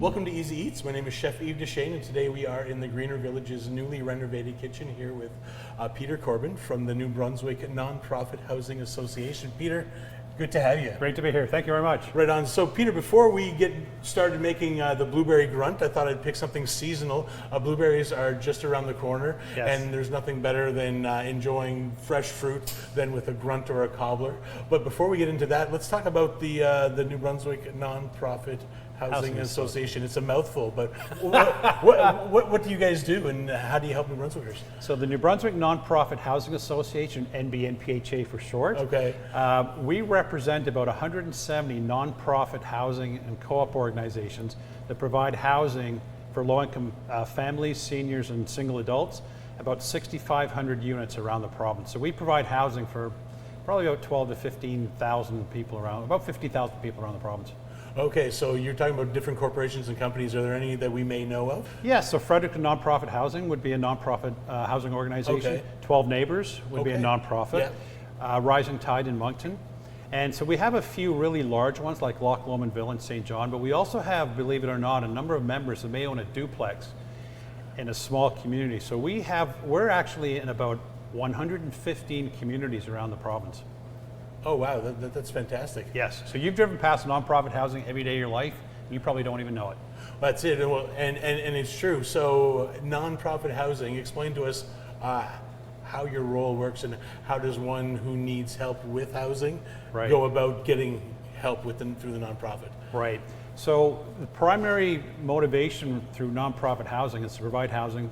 Welcome to Easy Eats. My name is Chef Yves Dechaine, and today we are in the Greener Village's newly renovated kitchen here with Peter Corbyn from the New Brunswick Nonprofit Housing Association. Peter, good to have you. Great to be here. Thank you very much. Right on. So, Peter, before we get started making the blueberry grunt, I thought I'd pick something seasonal. Blueberries are just around the corner, yes. And there's nothing better than enjoying fresh fruit than with a grunt or a cobbler. But before we get into that, let's talk about the New Brunswick Nonprofit Housing Association. It's a mouthful, but what do you guys do, and how do you help New Brunswickers? So the New Brunswick Nonprofit Housing Association, NBNPHA for short. Okay. We represent about 170 nonprofit housing and co-op organizations that provide housing for low-income families, seniors, and single adults. About 6,500 units around the province. So we provide housing for probably about 12 to 15,000 people around, about 50,000 people around the province. Okay, so you're talking about different corporations and companies. Are there any that we may know of? Yes, so Fredericton Nonprofit Housing would be a nonprofit housing organization. Okay. 12 Neighbors would be a nonprofit. Yeah. Rising Tide in Moncton. And so we have a few really large ones like Loch Lomondville and St. John, but we also have, believe it or not, a number of members that may own a duplex in a small community. So we're actually in about 115 communities around the province. Oh wow, that's fantastic. Yes, so you've driven past nonprofit housing every day of your life, and you probably don't even know it. That's it, and it's true. So nonprofit housing, explain to us how your role works, and how does one who needs help with housing go about getting help through the nonprofit? Right, so the primary motivation through nonprofit housing is to provide housing,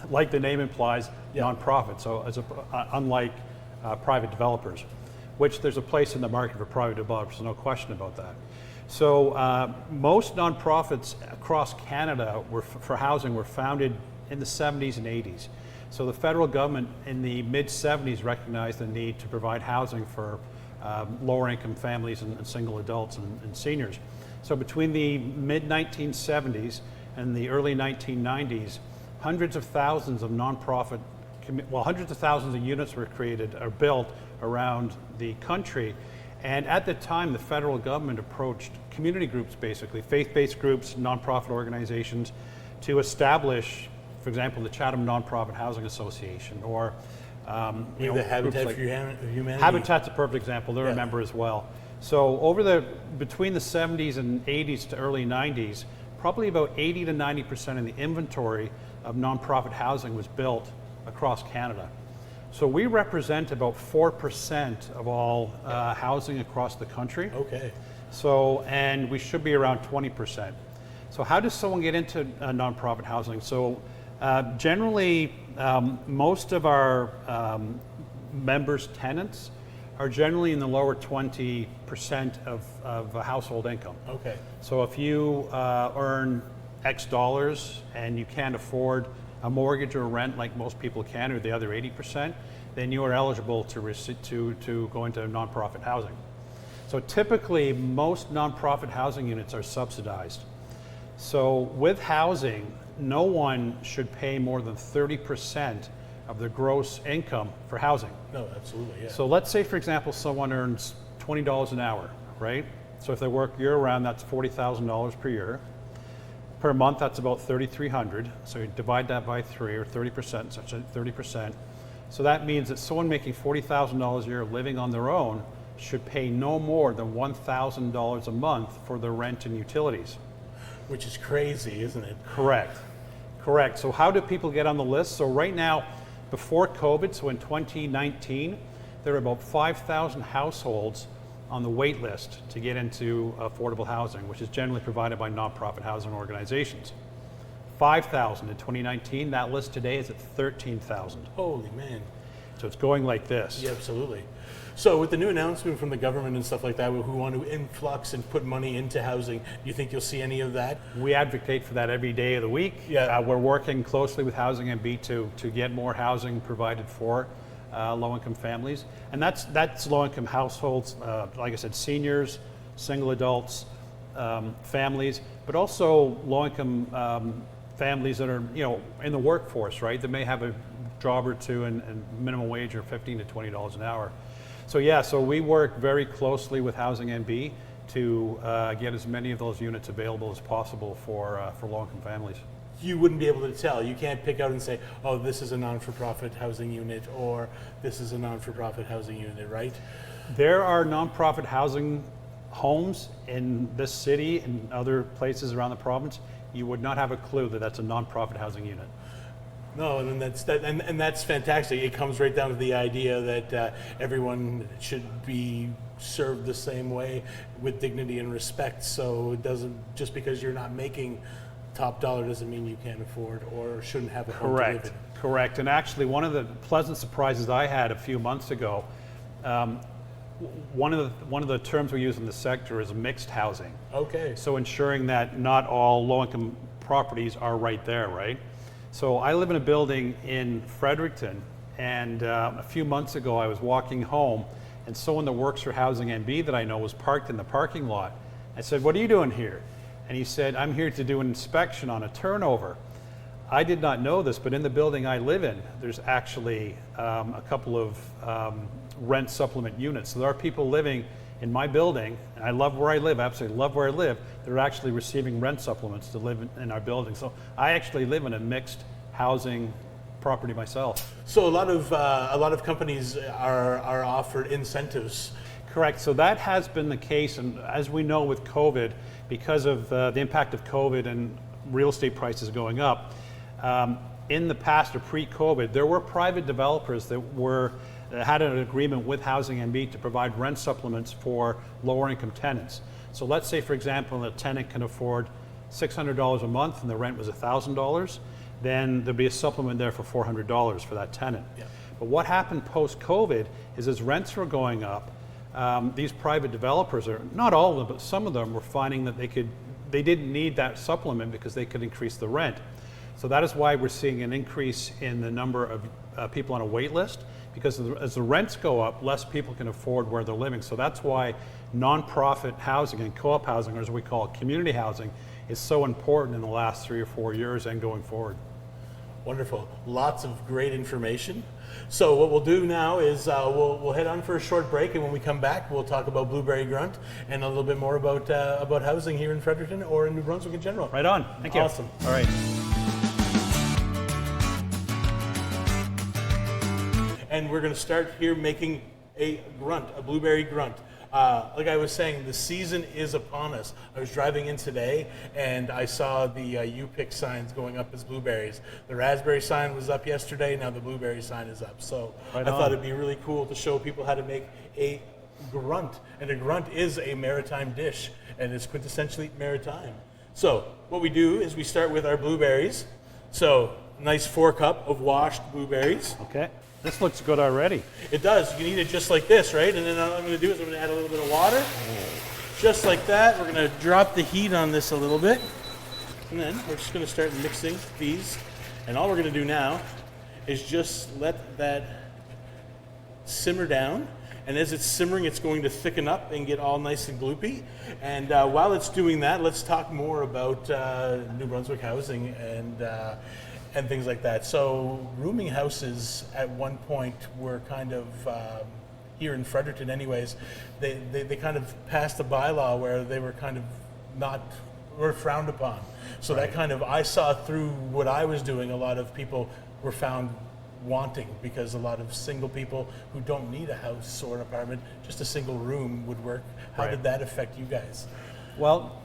like the name implies, nonprofit, so unlike private developers, which there's a place in the market for private developers, no question about that. So most nonprofits across Canada for housing were founded in the 70s and 80s. So the federal government in the mid-70s recognized the need to provide housing for lower income families and single adults and seniors. So between the mid-1970s and the early 1990s, hundreds of thousands of hundreds of thousands of units were created or built around the country. And at the time, the federal government approached community groups, basically, faith-based groups, nonprofit organizations, to establish, for example, the Chatham Nonprofit Housing Association, or the Habitat for Humanity. Habitat's a perfect example. They're a member as well. So between the 70s and 80s to early 90s, probably about 80 to 90% of the inventory of nonprofit housing was built across Canada. So we represent about 4% of all housing across the country. Okay. So, and we should be around 20%. So how does someone get into nonprofit housing? So generally, most of our members' tenants are generally in the lower 20% of household income. Okay. So if you earn X dollars and you can't afford a mortgage or rent like most people can, or the other 80%, then you are eligible to go into nonprofit housing. So typically, most nonprofit housing units are subsidized. So with housing, no one should pay more than 30% of their gross income for housing. No, absolutely, yeah. So let's say, for example, someone earns $20 an hour, right? So if they work year-round, that's $40,000 per year. Per month, that's about $3,300. So you divide that by 3, or 30%, such as 30%. So that means that someone making $40,000 a year living on their own should pay no more than $1,000 a month for their rent and utilities. Which is crazy, isn't it? Correct. So how do people get on the list? So right now, before COVID, so in 2019, there are about 5,000 households on the wait list to get into affordable housing, which is generally provided by nonprofit housing organizations. 5,000 in 2019, that list today is at 13,000. Holy man. So it's going like this. Yeah, absolutely. So with the new announcement from the government and stuff like that, who want to influx and put money into housing, do you think you'll see any of that? We advocate for that every day of the week. Yeah. We're working closely with Housing NB to get more housing provided for low-income families. And that's low-income households, like I said, seniors, single adults, families, but also low-income families that are in the workforce, right? That may have a job or two and minimum wage or $15 to $20 an hour. So we work very closely with Housing NB to get as many of those units available as possible for low-income families. You wouldn't be able to tell. You can't pick out and say, oh, this is a non-for-profit housing unit, or this is a non-for-profit housing unit, right? There are nonprofit housing homes in this city and other places around the province. You would not have a clue that that's a nonprofit housing unit. No, and that's fantastic. It comes right down to the idea that everyone should be served the same way with dignity and respect. So it doesn't, just because you're not making top dollar doesn't mean you can't afford or shouldn't have a home to live in. Correct. And actually, one of the pleasant surprises I had a few months ago, one of the terms we use in the sector is mixed housing. Okay. So ensuring that not all low-income properties are right there, right? So I live in a building in Fredericton, and a few months ago I was walking home, and someone that works for Housing NB that I know was parked in the parking lot. I said, "What are you doing here?" And he said, "I'm here to do an inspection on a turnover." I did not know this, but in the building I live in, there's actually a couple of rent supplement units. So there are people living in my building, and I love where I live, absolutely love where I live. They're actually receiving rent supplements to live in our building. So I actually live in a mixed housing property myself. So a lot of companies are offered incentives. Correct. So that has been the case, and as we know with COVID, because of the impact of COVID and real estate prices going up, in the past or pre-COVID, there were private developers that had an agreement with Housing NB to provide rent supplements for lower income tenants. So let's say, for example, a tenant can afford $600 a month and the rent was $1,000, then there'd be a supplement there for $400 for that tenant. Yeah. But what happened post-COVID is as rents were going up, these private developers, or not all of them, but some of them were finding that they didn't need that supplement because they could increase the rent. So that is why we're seeing an increase in the number of people on a wait list, because as the rents go up, less people can afford where they're living. So that's why nonprofit housing and co-op housing, or as we call it, community housing, is so important in the last 3 or 4 years and going forward. Wonderful. Lots of great information. So what we'll do now is we'll head on for a short break, and when we come back, we'll talk about Blueberry Grunt and a little bit more about housing here in Fredericton or in New Brunswick in general. Right on. Thank you. Awesome. All right. And we're going to start here making a blueberry grunt. Like I was saying, the season is upon us. I was driving in today and I saw the you pick signs going up as blueberries. The raspberry sign was up yesterday, now the blueberry sign is up. So I thought it'd be really cool to show people how to make a grunt. And a grunt is a maritime dish, and it's quintessentially maritime. So what we do is we start with our blueberries. So nice 4 cup of washed blueberries. Okay. This looks good already. It does. You can eat it just like this, right? And then what I'm going to do is I'm going to add a little bit of water. Just like that. We're going to drop the heat on this a little bit. And then we're just going to start mixing these. And all we're going to do now is just let that simmer down. And as it's simmering, it's going to thicken up and get all nice and gloopy. And while it's doing that, let's talk more about New Brunswick housing and things like that. So rooming houses at one point were kind of, here in Fredericton anyways, they kind of passed a bylaw where they were kind of were frowned upon. So that kind of, I saw through what I was doing, a lot of people were found wanting, because a lot of single people who don't need a house or an apartment, just a single room would work. How did that affect you guys? Well,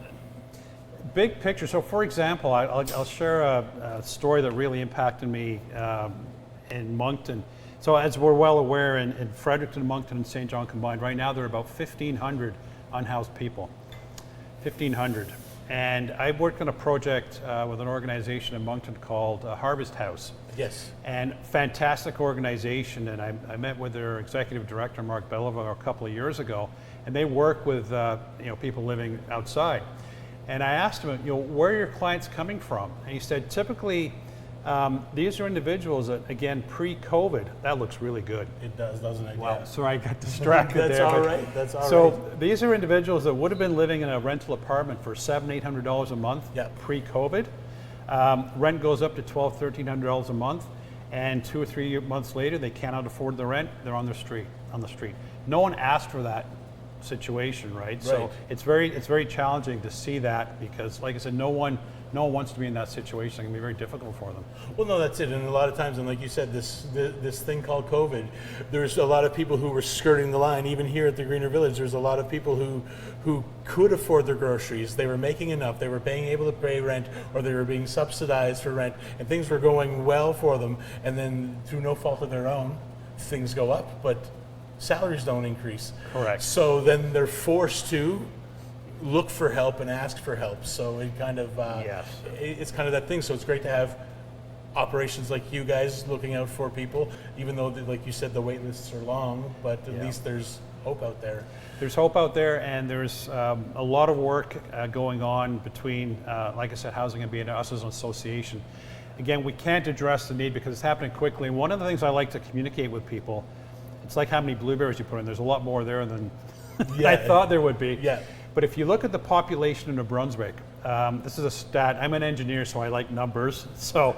big picture. So, for example, I'll share a story that really impacted me in Moncton. So, as we're well aware, in Fredericton, Moncton, and St. John combined, right now there are about 1,500 unhoused people. 1,500. And I worked on a project with an organization in Moncton called Harvest House. Yes. And fantastic organization. And I met with their executive director, Mark Belleville, a couple of years ago. And they work with people living outside. And I asked him, where are your clients coming from? And he said, typically, these are individuals that, again, pre-COVID, that looks really good. It does, doesn't it? Wow, Yeah. Sorry, I got distracted That's there. all right. That's all right. So these are individuals that would have been living in a rental apartment for $700-800 a month pre-COVID. Rent goes up to $1,200-1,300 a month, and 2 or 3 months later, they cannot afford the rent. They're on the street. No one asked for that situation, right? So it's very challenging to see that because, like I said, no one wants to be in that situation. It can be very difficult for them. Well, no, that's it. And a lot of times, and like you said, this thing called COVID, there's a lot of people who were skirting the line. Even here at the Greener Village, there's a lot of people who could afford their groceries. They were making enough. They were able to pay rent, or they were being subsidized for rent, and things were going well for them. And then, through no fault of their own, things go up, but salaries don't increase. Correct. So then they're forced to look for help and ask for help. So it kind of it's kind of that thing. So it's great to have operations like you guys looking out for people, even though, like you said, the wait lists are long, but at least there's hope out there. There's hope out there, and there's a lot of work going on between, like I said, housing and B&O, us as an association. Again, we can't address the need because it's happening quickly. And one of the things I like to communicate with people, it's like how many blueberries you put in. There's a lot more there than I thought there would be. Yeah. But if you look at the population in New Brunswick, this is a stat. I'm an engineer, so I like numbers. So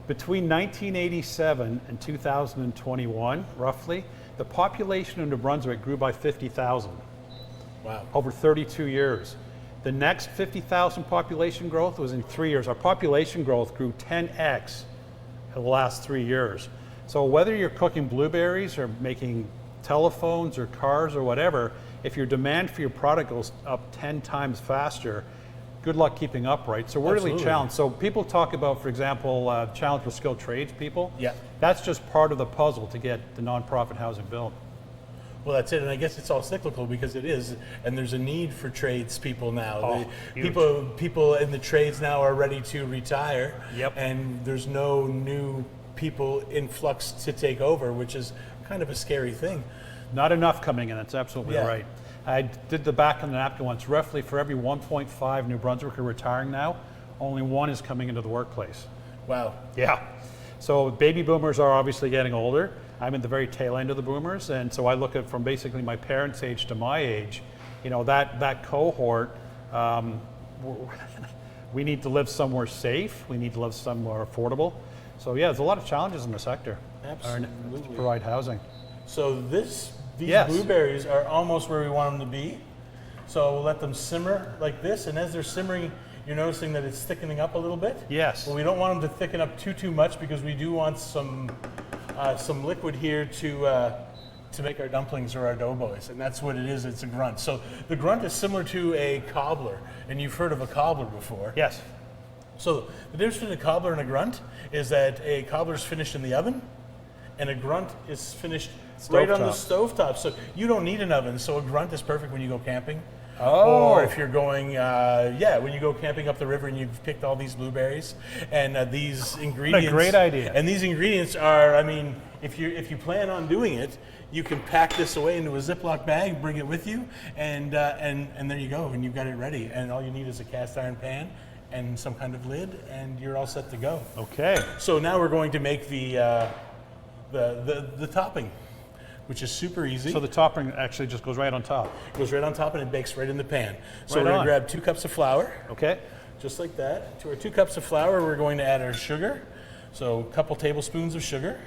between 1987 and 2021, roughly, the population of New Brunswick grew by 50,000. Wow. Over 32 years. The next 50,000 population growth was in 3 years. Our population growth grew 10x in the last 3 years. So whether you're cooking blueberries or making telephones or cars or whatever, if your demand for your product goes up 10 times faster, good luck keeping up, right? So we're really challenged. So people talk about, for example, challenge with skilled trades people. Yeah. That's just part of the puzzle to get the nonprofit housing built. Well, that's it, and I guess it's all cyclical because it is, and there's a need for tradespeople now. People in the trades now are ready to retire, and there's no new people in flux to take over, which is kind of a scary thing. Not enough coming in, that's absolutely right. I did the back of the napkin once. Roughly for every 1.5 New Brunswickers retiring now, only one is coming into the workplace. Wow. Yeah. So baby boomers are obviously getting older. I'm at the very tail end of the boomers, and so I look at from basically my parents' age to my age, you know, that cohort, we need to live somewhere safe, we need to live somewhere affordable. So yeah, there's a lot of challenges in the sector. Absolutely. To provide housing. So these blueberries are almost where we want them to be. So we'll let them simmer like this, and as they're simmering, you're noticing that it's thickening up a little bit? Yes. Well, we don't want them to thicken up too much because we do want some liquid here to make our dumplings or our doughboys, and that's what it is. It's a grunt. So the grunt is similar to a cobbler, and you've heard of a cobbler before. Yes. So the difference between a cobbler and a grunt is that a cobbler is finished in the oven, and a grunt is finished right on the stovetop. So you don't need an oven. So a grunt is perfect when you go camping. Oh. Or if you're going, when you go camping up the river and you've picked all these blueberries and these ingredients. What a great idea. And these ingredients are, I mean, if you plan on doing it, you can pack this away into a Ziploc bag, bring it with you, and there you go, and you've got it ready. And all you need is a cast iron pan and some kind of lid, and you're all set to go. Okay. So now we're going to make the topping, which is super easy. So the topping actually just goes right on top. It goes right on top and it bakes right in the pan. So Right we're going on. to grab 2 cups of flour. Okay. Just like that. To our 2 cups of flour, we're going to add our sugar. So a couple tablespoons of sugar.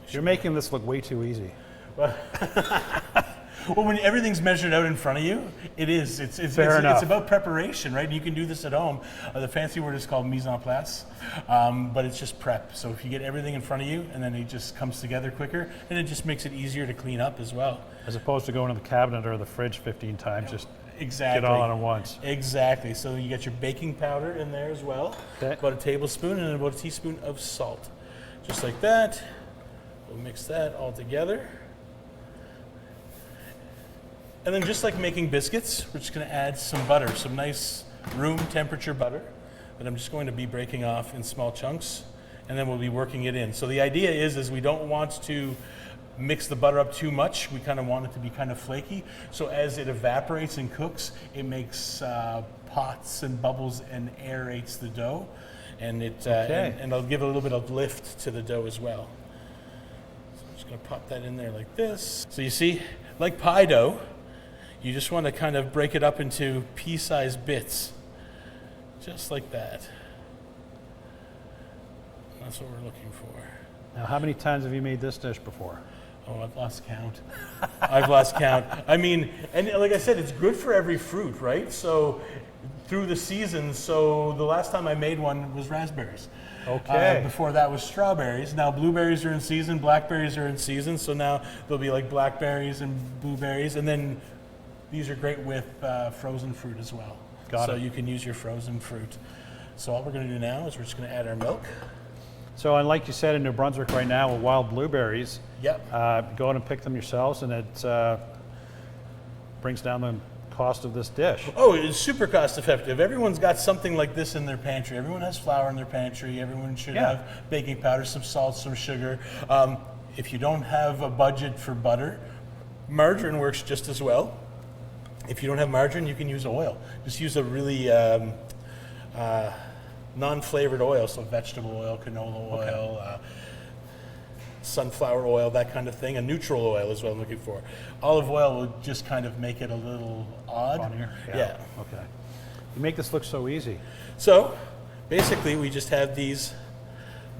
You're making this look way too easy. Well, when everything's measured out in front of you, it is. It's about preparation, right? And you can do this at home. The fancy word is called mise en place, but it's just prep. So if you get everything in front of you, and then it just comes together quicker, and it just makes it easier to clean up as well. As opposed to going to the cabinet or the fridge 15 times, just Exactly. get all on at once. Exactly. So you get your baking powder in there as well. Okay. About a tablespoon and about a teaspoon of salt. Just like that. We'll mix that all together. And then just like making biscuits, we're just going to add some butter, some nice room temperature butter that I'm just going to be breaking off in small chunks, and then we'll be working it in. So the idea is we don't want to mix the butter up too much. We kind of want it to be kind of flaky. So as it evaporates and cooks, it makes pots and bubbles and aerates the dough, and and I'll give it a little bit of lift to the dough as well. So I'm just going to pop that in there like this. So you see, like pie dough, you just want to kind of break it up into pea-sized bits, just like that. That's what we're looking for. Now, how many times have you made this dish before? Oh, I've lost count. I've lost count. I mean, and like I said, it's good for every fruit, right? So through the seasons, so the last time I made one was raspberries. Okay. Before that was strawberries. Now blueberries are in season, blackberries are in season, so now there'll be like blackberries and blueberries, and then these are great with frozen fruit as well. So you can use your frozen fruit. So all we're going to do now is we're just going to add our milk. So, and like you said, in New Brunswick right now with wild blueberries, Yep. go out and pick them yourselves, and it brings down the cost of this dish. Oh, it's super cost effective. Everyone's got something like this in their pantry. Everyone has flour in their pantry. Everyone should have baking powder, some salt, some sugar. If you don't have a budget for butter, margarine works just as well. If you don't have margarine, you can use oil. Just use a really non-flavored oil, so vegetable oil, canola oil, sunflower oil, that kind of thing. A neutral oil is what I'm looking for. Olive oil will just kind of make it a little odd. Funnier? Yeah. Okay. You make this look so easy. So basically we just have these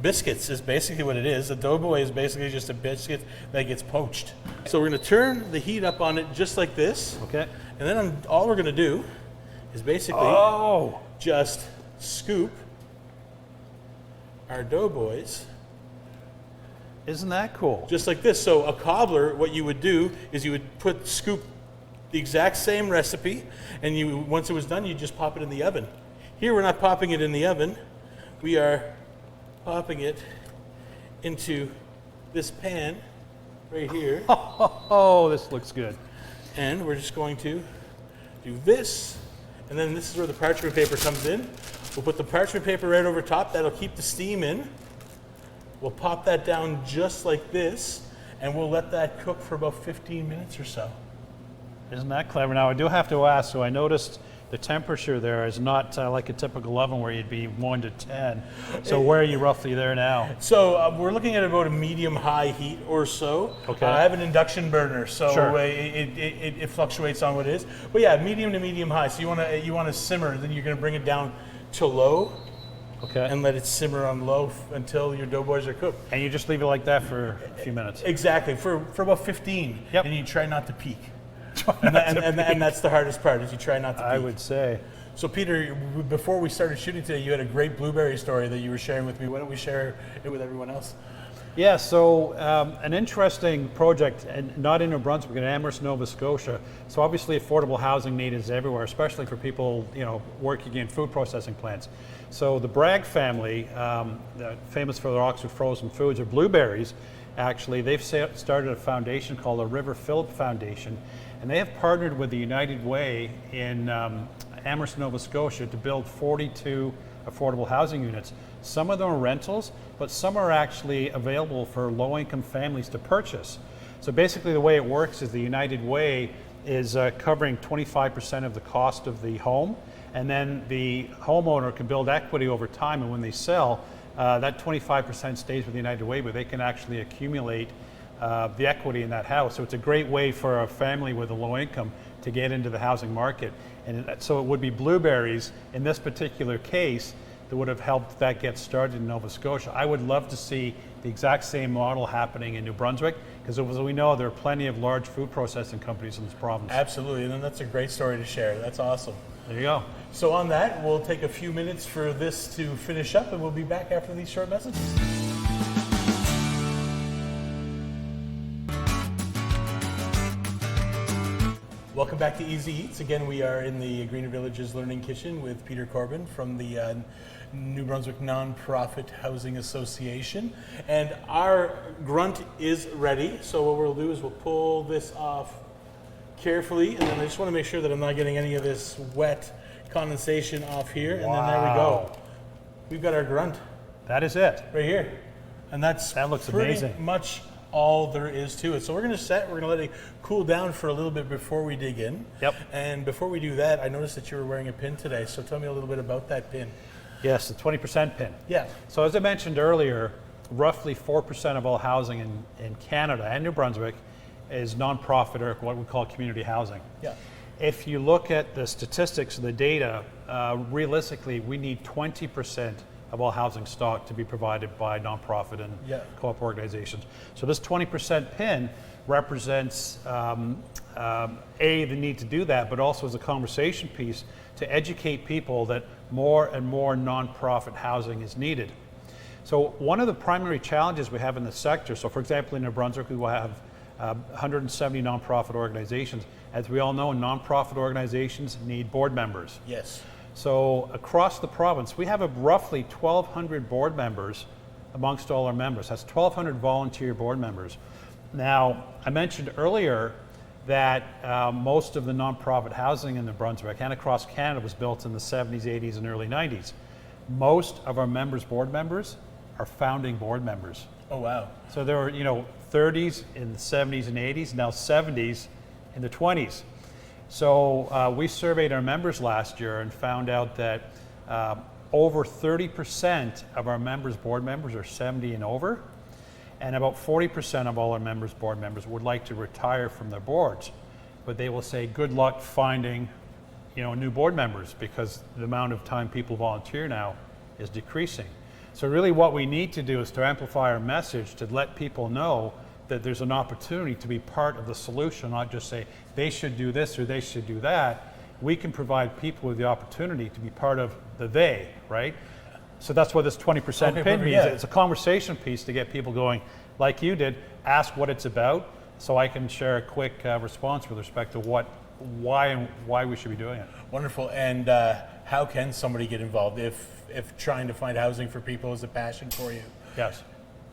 biscuits is basically what it is. A doughboy is basically just a biscuit that gets poached. So we're going to turn the heat up on it just like this. Okay. And then all we're going to do is basically just scoop our doughboys. Isn't that cool? Just like this. So a cobbler, what you would do is you would scoop the exact same recipe, and once it was done, you just pop it in the oven. Here we're not popping it in the oven. We are popping it into this pan right here. Oh, this looks good. And we're just going to do this, and then this is where the parchment paper comes in. We'll put the parchment paper right over top. That'll keep the steam in. We'll pop that down just like this, and we'll let that cook for about 15 minutes or so. Isn't that clever? Now, I do have to ask, so I noticed the temperature there is not like a typical oven where you'd be 1 to 10. So where are you roughly there now? So we're looking at about a medium-high heat or so. Okay. I have an induction burner, so Sure. it fluctuates on what it is. But yeah, medium to medium-high. So you want to simmer, then you're going to bring it down to low. Okay. And let it simmer on low until your doughboys are cooked. And you just leave it like that for a few minutes? Exactly, for about 15. Yep. And you try not to peak. And that's the hardest part, is you try not to peak. I would say. So Peter, before we started shooting today, you had a great blueberry story that you were sharing with me. Why don't we share it with everyone else? Yeah, so an interesting project, and not in New Brunswick, in Amherst, Nova Scotia. So obviously affordable housing need is everywhere, especially for people, working in food processing plants. So the Bragg family, famous for their Oxford frozen foods, or blueberries, actually, they've started a foundation called the River Phillip Foundation, and they have partnered with the United Way in Amherst, Nova Scotia to build 42 affordable housing units. Some of them are rentals, but some are actually available for low-income families to purchase. So basically the way it works is the United Way is covering 25% of the cost of the home, and then the homeowner can build equity over time, and when they sell, that 25% stays with the United Way, but they can actually accumulate the equity in that house. So it's a great way for a family with a low income to get into the housing market. And so it would be blueberries in this particular case that would have helped that get started in Nova Scotia. I would love to see the exact same model happening in New Brunswick, because as we know, there are plenty of large food processing companies in this province. Absolutely, and that's a great story to share. That's awesome. There you go. So on that, we'll take a few minutes for this to finish up, and we'll be back after these short messages. Welcome back to Easy Eats. Again, we are in the Greener Villages Learning Kitchen with Peter Corbyn from the New Brunswick Nonprofit Housing Association. And our grunt is ready. So what we'll do is we'll pull this off carefully, and then I just want to make sure that I'm not getting any of this wet condensation off here. And then there we go. We've got our grunt. That is it. Right here. And that looks pretty amazing. Much all there is to it. So we're going to let it cool down for a little bit before we dig in. Yep. And before we do that, I noticed that you were wearing a pin today. So tell me a little bit about that pin. Yes, the 20% pin. Yeah. So as I mentioned earlier, roughly 4% of all housing in Canada and New Brunswick is nonprofit, or what we call community housing. Yeah. If you look at the statistics of the data, realistically, we need 20% of all housing stock to be provided by nonprofit and co-op organizations. So this 20% pin represents the need to do that, but also as a conversation piece to educate people that more and more nonprofit housing is needed. So one of the primary challenges we have in the sector, so for example in New Brunswick we will have 170 nonprofit organizations. As we all know, nonprofit organizations need board members. Yes. So across the province, we have roughly 1,200 board members amongst all our members. That's 1,200 volunteer board members. Now, I mentioned earlier that most of the nonprofit housing in New Brunswick and across Canada was built in the 70s, 80s, and early 90s. Most of our members, board members, are founding board members. Oh, wow. So there were, 30s in the 70s and 80s, now 70s in the 20s. So we surveyed our members last year and found out that over 30% of our members, board members, are 70 and over, and about 40% of all our members, board members, would like to retire from their boards, but they will say, good luck finding, new board members, because the amount of time people volunteer now is decreasing. So really what we need to do is to amplify our message to let people know that there's an opportunity to be part of the solution, not just say they should do this or they should do that. We can provide people with the opportunity to be part of the they, right? So that's what this 20% pin means. It's a conversation piece to get people going, like you did, ask what it's about, so I can share a quick response with respect to why we should be doing it. Wonderful. And how can somebody get involved if trying to find housing for people is a passion for you? Yes.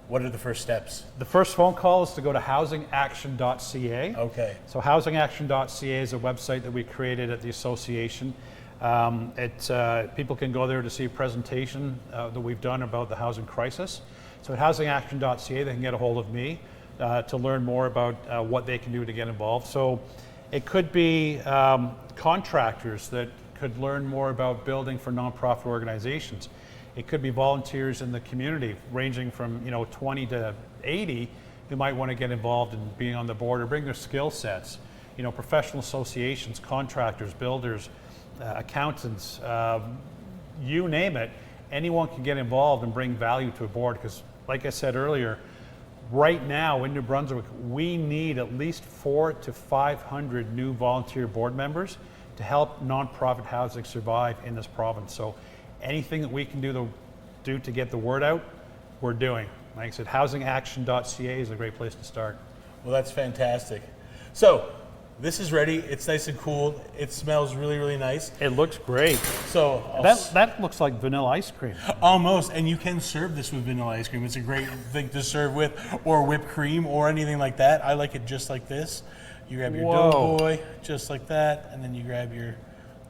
What are the first steps? The first phone call is to go to housingaction.ca. Okay. So housingaction.ca is a website that we created at the association. People can go there to see a presentation that we've done about the housing crisis. So at housingaction.ca they can get a hold of me to learn more about what they can do to get involved. So it could be contractors that could learn more about building for nonprofit organizations. It could be volunteers in the community, ranging from 20 to 80, who might want to get involved in being on the board or bring their skill sets. Professional associations, contractors, builders, accountants, you name it. Anyone can get involved and bring value to a board, because, like I said earlier, right now in New Brunswick, we need at least 400 to 500 new volunteer board members to help nonprofit housing survive in this province. So anything that we can do to get the word out, we're doing. Like I said, housingaction.ca is a great place to start. Well, that's fantastic. So this is ready. It's nice and cool. It smells really, really nice. It looks great. So that looks like vanilla ice cream. Almost, and you can serve this with vanilla ice cream. It's a great thing to serve with, or whipped cream, or anything like that. I like it just like this. You grab your Doughboy, just like that, and then you grab your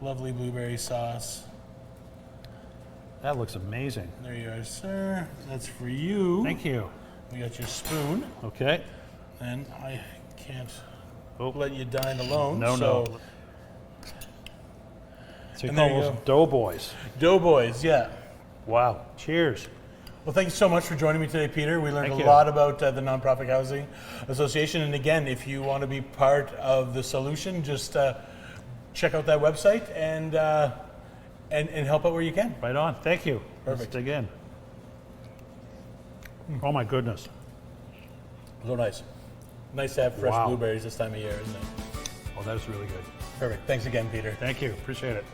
lovely blueberry sauce. That looks amazing. There you are, sir. That's for you. Thank you. We got your spoon. Okay. And I can't let you dine alone. No. So you and call those Doughboys. Doughboys, yeah. Wow. Cheers. Well, thank you so much for joining me today, Peter. We learned a lot about the Nonprofit Housing Association. And again, if you want to be part of the solution, just check out that website and help out where you can. Right on. Thank you. Perfect. Let's dig in. Oh my goodness. So nice. Nice to have fresh blueberries this time of year, isn't it? Oh, that is really good. Perfect. Thanks again, Peter. Thank you. Appreciate it.